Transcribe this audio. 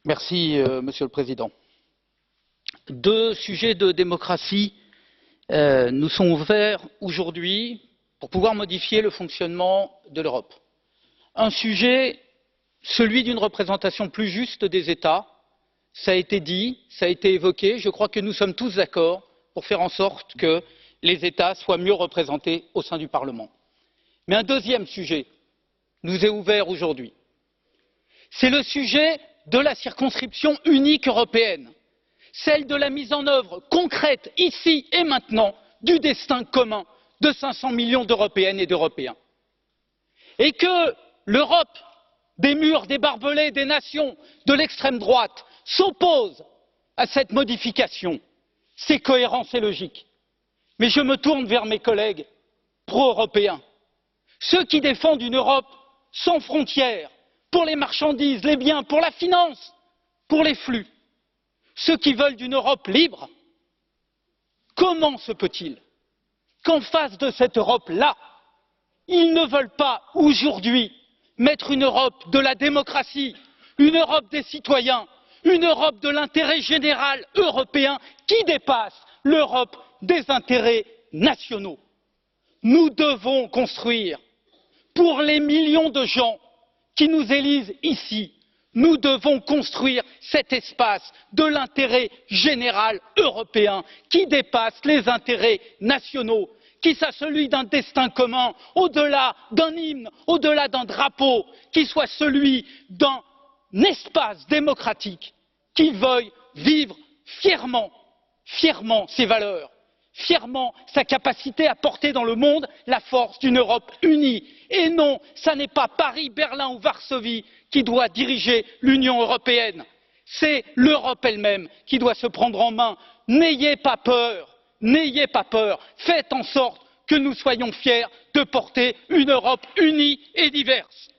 Monsieur le Président. Deux sujets de démocratie nous sont ouverts aujourd'hui pour pouvoir modifier le fonctionnement de l'Europe. Un sujet, celui d'une représentation plus juste des États. Ça a été dit, ça a été évoqué. Je crois que nous sommes tous d'accord pour faire en sorte que les États soient mieux représentés au sein du Parlement. Mais un deuxième sujet nous est ouvert aujourd'hui. C'est le sujet de la circonscription unique européenne, celle de la mise en œuvre concrète, ici et maintenant, du destin commun de 500 millions d'Européennes et d'Européens. Et que l'Europe des murs, des barbelés, des nations, de l'extrême droite s'oppose à cette modification, c'est cohérent, c'est logique. Mais je me tourne vers mes collègues pro-européens, ceux qui défendent une Europe sans frontières, pour les marchandises, les biens, pour la finance, pour les flux, ceux qui veulent d'une Europe libre. Comment se peut-il qu'en face de cette Europe-là, ils ne veulent pas aujourd'hui mettre une Europe de la démocratie, une Europe des citoyens, une Europe de l'intérêt général européen qui dépasse l'Europe des intérêts nationaux? Nous devons construire, pour les millions de gens qui nous élisent ici, nous devons construire cet espace de l'intérêt général européen qui dépasse les intérêts nationaux, qui soit celui d'un destin commun, au-delà d'un hymne, au-delà d'un drapeau, qui soit celui d'un espace démocratique qui veuille vivre fièrement ses valeurs, fièrement sa capacité à porter dans le monde la force d'une Europe unie. Et non, ce n'est pas Paris, Berlin ou Varsovie qui doit diriger l'Union européenne, c'est l'Europe elle-même qui doit se prendre en main. N'ayez pas peur, faites en sorte que nous soyons fiers de porter une Europe unie et diverse.